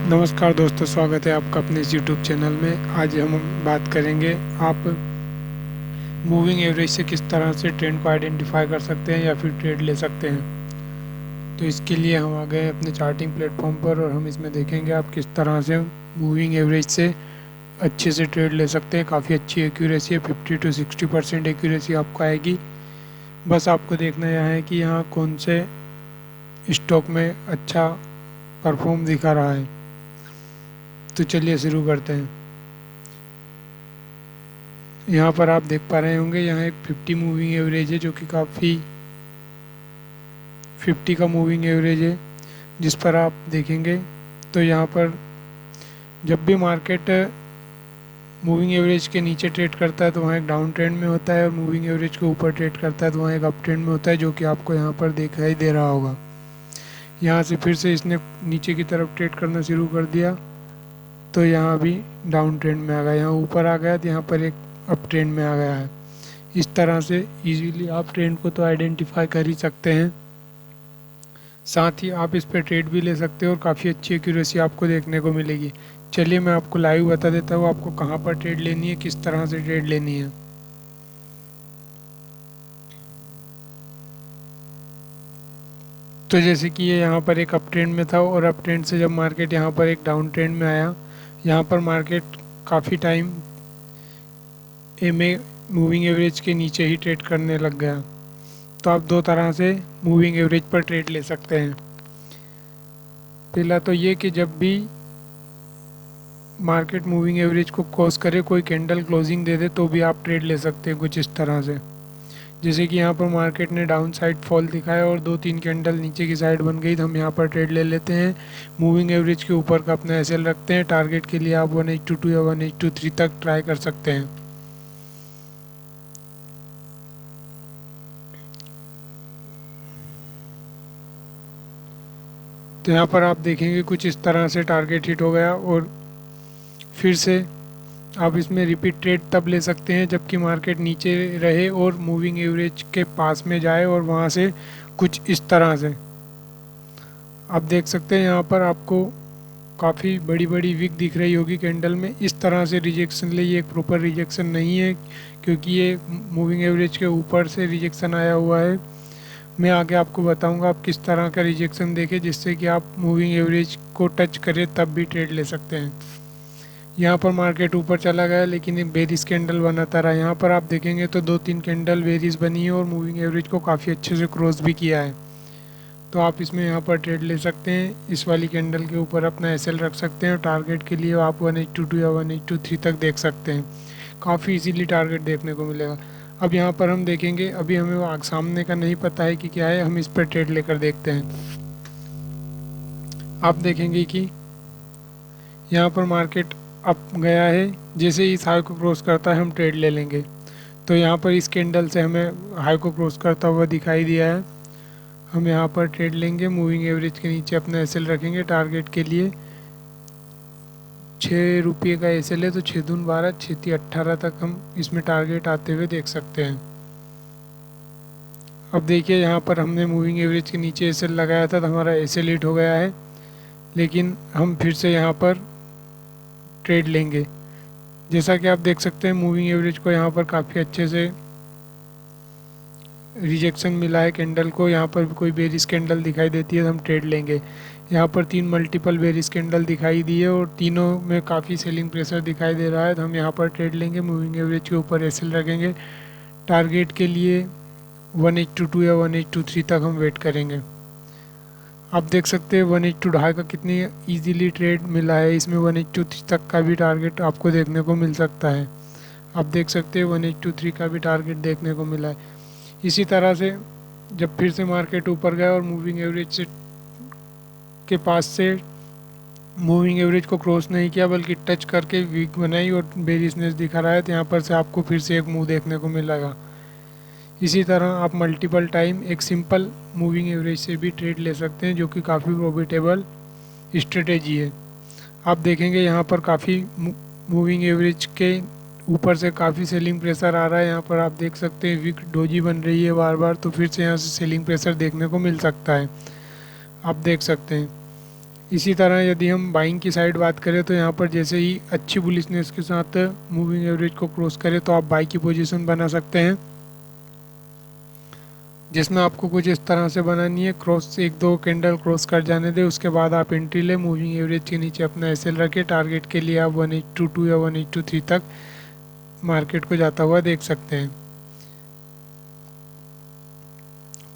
नमस्कार दोस्तों, स्वागत है आपका अपने इस यूट्यूब चैनल में। आज हम बात करेंगे आप मूविंग एवरेज से किस तरह से ट्रेंड को आइडेंटिफाई कर सकते हैं या फिर ट्रेड ले सकते हैं। तो इसके लिए हम आ गए अपने चार्टिंग प्लेटफॉर्म पर और हम इसमें देखेंगे आप किस तरह से मूविंग एवरेज से अच्छे से ट्रेड ले सकते हैं। काफ़ी अच्छी एक्यूरेसी है, 50 to 60% एक्यूरेसी आपको आएगी। बस आपको देखना यह है कि यहाँ कौन से स्टॉक में अच्छा परफॉर्म दिखा रहा है। तो चलिए शुरू करते हैं। यहाँ पर आप देख पा रहे होंगे, यहाँ एक 50 मूविंग एवरेज है जो कि काफ़ी 50 का मूविंग एवरेज है, जिस पर आप देखेंगे तो यहाँ पर जब भी मार्केट मूविंग एवरेज के नीचे ट्रेड करता है तो वहाँ एक डाउन ट्रेंड में होता है, और मूविंग एवरेज के ऊपर ट्रेड करता है तो वहाँ एक अप ट्रेंड में होता है, जो कि आपको यहाँ पर दिखाई दे रहा होगा। यहाँ से फिर से इसने नीचे की तरफ ट्रेड करना शुरू कर दिया तो यहाँ भी डाउन ट्रेंड में आ गया, यहाँ ऊपर आ गया तो यहाँ पर एक अप ट्रेंड में आ गया है। इस तरह से इजीली आप ट्रेंड को तो आइडेंटिफाई कर ही सकते हैं, साथ ही आप इस पर ट्रेड भी ले सकते हो और काफ़ी अच्छी एक्यूरेसी आपको देखने को मिलेगी। चलिए मैं आपको लाइव बता देता हूँ आपको कहाँ पर ट्रेड लेनी है, किस तरह से ट्रेड लेनी है। तो जैसे कि ये यहाँ पर एक अप ट्रेंड में था और अप ट्रेंड से जब मार्केट यहाँ पर एक डाउन ट्रेंड में आया, यहाँ पर मार्केट काफ़ी टाइम एमए मूविंग एवरेज के नीचे ही ट्रेड करने लग गया। तो आप दो तरह से मूविंग एवरेज पर ट्रेड ले सकते हैं। पहला तो ये कि जब भी मार्केट मूविंग एवरेज को क्रॉस करे, कोई कैंडल क्लोजिंग दे दे, तो भी आप ट्रेड ले सकते हैं कुछ इस तरह से। जैसे कि यहाँ पर मार्केट ने डाउन साइड फॉल दिखाया और 2-3 कैंडल नीचे की साइड बन गई, तो हम यहाँ पर ट्रेड ले लेते हैं। मूविंग एवरेज के ऊपर का अपना एसएल रखते हैं। टारगेट के लिए आप 182 या 183 तक ट्राई कर सकते हैं। तो यहाँ पर आप देखेंगे कुछ इस तरह से टारगेट हिट हो गया, और फिर से आप इसमें रिपीट ट्रेड तब ले सकते हैं जबकि मार्केट नीचे रहे और मूविंग एवरेज के पास में जाए, और वहाँ से कुछ इस तरह से आप देख सकते हैं। यहाँ पर आपको काफ़ी बड़ी बड़ी विक दिख रही होगी कैंडल में। इस तरह से रिजेक्शन ले, ये एक प्रॉपर रिजेक्शन नहीं है क्योंकि ये मूविंग एवरेज के ऊपर से रिजेक्शन आया हुआ है। मैं आगे आपको बताऊंगा आप किस तरह का रिजेक्शन देखें जिससे कि आप मूविंग एवरेज को टच करें तब भी ट्रेड ले सकते हैं। यहाँ पर मार्केट ऊपर चला गया लेकिन एक बेरिस कैंडल बनाता रहा। यहाँ पर आप देखेंगे तो 2-3 कैंडल बेरिस बनी है और मूविंग एवरेज को काफ़ी अच्छे से क्रॉस भी किया है। तो आप इसमें यहाँ पर ट्रेड ले सकते हैं। इस वाली कैंडल के ऊपर अपना एसएल रख सकते हैं और टारगेट के लिए आप 182 या 183 तक देख सकते हैं। काफ़ी इजीली टारगेट देखने को मिलेगा। अब यहाँ पर हम देखेंगे, अभी हमें सामने का नहीं पता है कि क्या है, हम इस पर ट्रेड लेकर देखते हैं। आप देखेंगे कि यहाँ पर मार्केट अप गया है, जैसे ही इस हाई को क्रॉस करता है हम ट्रेड ले लेंगे। तो यहाँ पर इस कैंडल से हमें हाई को क्रॉस करता हुआ दिखाई दिया है, हम यहाँ पर ट्रेड लेंगे। मूविंग एवरेज के नीचे अपना एसएल रखेंगे। टारगेट के लिए 6 रुपये का एसएल है तो 6 दून 12, 6 18 तक हम इसमें टारगेट आते हुए देख सकते हैं। अब देखिए यहाँ पर हमने मूविंग एवरेज के नीचे एसएल लगाया था तो हमारा एसएल हिट हो गया है, लेकिन हम फिर से यहाँ पर ट्रेड लेंगे। जैसा कि आप देख सकते हैं मूविंग एवरेज को यहाँ पर काफ़ी अच्छे से रिजेक्शन मिला है कैंडल को। यहाँ पर भी कोई बेरिस कैंडल दिखाई देती है तो हम ट्रेड लेंगे। यहाँ पर 3 मल्टीपल बेरिस कैंडल दिखाई दी है और तीनों में काफ़ी सेलिंग प्रेशर दिखाई दे रहा है, तो हम यहाँ पर ट्रेड लेंगे। मूविंग एवरेज के ऊपर एसएल रखेंगे। टारगेट के लिए 182 या 183 तक हम वेट करेंगे। आप देख सकते हैं 182.5 का कितनी इजीली ट्रेड मिला है। इसमें 183 तक का भी टारगेट आपको देखने को मिल सकता है। आप देख सकते हैं 183 का भी टारगेट देखने को मिला है। इसी तरह से जब फिर से मार्केट ऊपर गया और मूविंग एवरेज से के पास से मूविंग एवरेज को क्रॉस नहीं किया बल्कि टच करके वीक बनाई और बेरिशनेस दिखा रहा है, तो यहाँ पर से आपको फिर से एक मूव देखने को मिलेगा। इसी तरह आप मल्टीपल टाइम एक सिंपल मूविंग एवरेज से भी ट्रेड ले सकते हैं, जो कि काफ़ी प्रॉफिटेबल स्ट्रेटेजी है। आप देखेंगे यहाँ पर काफ़ी मूविंग एवरेज के ऊपर से काफ़ी सेलिंग प्रेशर आ रहा है। यहाँ पर आप देख सकते हैं विक डोजी बन रही है बार बार, तो फिर से यहाँ से सेलिंग प्रेशर देखने को मिल सकता है। आप देख सकते हैं इसी तरह यदि हम बाइंग की साइड बात करें तो यहाँ पर जैसे ही अच्छी बुलिशनेस के साथ मूविंग एवरेज को क्रॉस करें तो आप बाई की पोजीशन बना सकते हैं, जिसमें आपको कुछ इस तरह से बनानी है। क्रॉस 1-2 कैंडल क्रॉस कर जाने दें, उसके बाद आप एंट्री ले, मूविंग एवरेज के नीचे अपना एसएल रखें। टारगेट के लिए आप 1/2 या 1/3 तक मार्केट को जाता हुआ देख सकते हैं।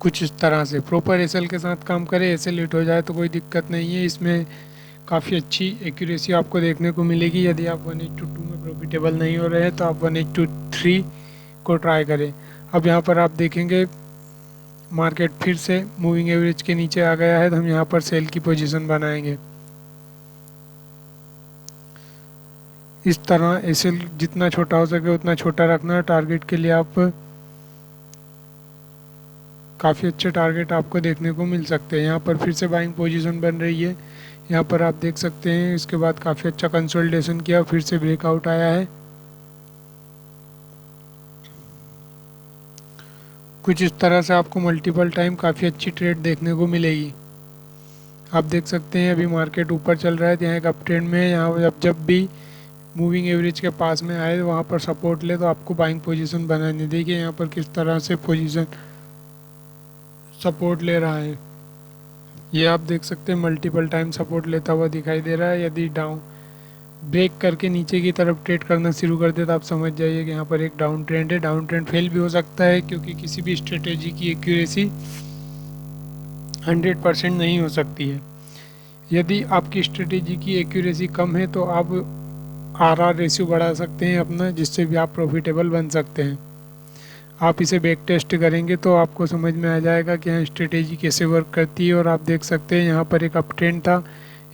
कुछ इस तरह से प्रॉपर एसएल के साथ काम करें। एसएल हिट हो जाए तो कोई दिक्कत नहीं है, इसमें काफ़ी अच्छी एक्यूरेसी आपको देखने को मिलेगी। यदि आप 1/2 में प्रॉफिटेबल नहीं हो रहे हैं तो आप 1/3 को ट्राई करें। अब यहाँ पर आप देखेंगे मार्केट फिर से मूविंग एवरेज के नीचे आ गया है, तो हम यहाँ पर सेल की पोजीशन बनाएंगे। इस तरह एसएल जितना छोटा हो सके उतना छोटा रखना। टारगेट के लिए आप काफ़ी अच्छे टारगेट आपको देखने को मिल सकते हैं। यहाँ पर फिर से बाइंग पोजीशन बन रही है, यहाँ पर आप देख सकते हैं। इसके बाद काफ़ी अच्छा कंसोलिडेशन किया, फिर से ब्रेकआउट आया है। कुछ इस तरह से आपको मल्टीपल टाइम काफ़ी अच्छी ट्रेड देखने को मिलेगी। आप देख सकते हैं अभी मार्केट ऊपर चल रहा है, यहाँ एक अप ट्रेंड में है। यहाँ जब भी मूविंग एवरेज के पास में आए वहाँ पर सपोर्ट ले तो आपको बाइंग पोजीशन बनानी। देखिए यहाँ पर किस तरह से पोजीशन सपोर्ट ले रहा है, ये आप देख सकते हैं मल्टीपल टाइम सपोर्ट लेता हुआ दिखाई दे रहा है। यदि डाउन ब्रेक करके नीचे की तरफ ट्रेड करना शुरू कर दे तो आप समझ जाइए कि यहाँ पर एक डाउन ट्रेंड है। डाउन ट्रेंड फेल भी हो सकता है, क्योंकि किसी भी स्ट्रेटेजी की एक्यूरेसी 100% नहीं हो सकती है। यदि आपकी स्ट्रेटेजी की एक्यूरेसी कम है तो आप आरआर रेशियो बढ़ा सकते हैं अपना, जिससे भी आप प्रॉफिटेबल बन सकते हैं। आप इसे बैक टेस्ट करेंगे तो आपको समझ में आ जाएगा कि यहाँ स्ट्रेटेजी कैसे वर्क करती है। और आप देख सकते हैं यहाँ पर एक अप ट्रेंड था,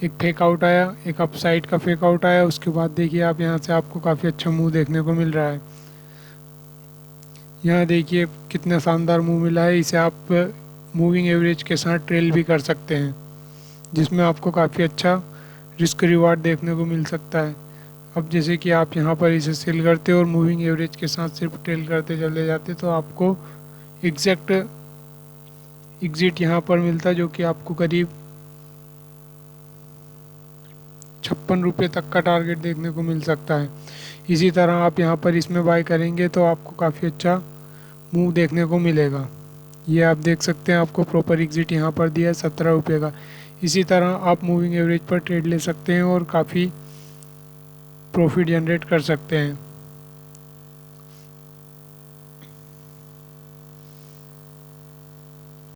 एक फेक आउट आया, एक अप साइड का फेक आउट आया। उसके बाद देखिए आप यहाँ से आपको काफ़ी अच्छा मूव देखने को मिल रहा है। यहाँ देखिए कितना शानदार मूव मिला है। इसे आप मूविंग एवरेज के साथ ट्रेल भी कर सकते हैं, जिसमें आपको काफ़ी अच्छा रिस्क रिवार्ड देखने को मिल सकता है। अब जैसे कि आप यहाँ पर इसे सेल करते और मूविंग एवरेज के साथ सिर्फ ट्रेल करते चले जाते तो आपको एग्जैक्ट एग्जिट यहाँ पर मिलता, जो कि आपको करीब 56 रुपये तक का टारगेट देखने को मिल सकता है। इसी तरह आप यहाँ पर इसमें बाय करेंगे तो आपको काफ़ी अच्छा मूव देखने को मिलेगा। ये आप देख सकते हैं, आपको प्रॉपर एग्जिट यहाँ पर दिया है 17 रुपये का। इसी तरह आप मूविंग एवरेज पर ट्रेड ले सकते हैं और काफ़ी प्रॉफिट जनरेट कर सकते हैं।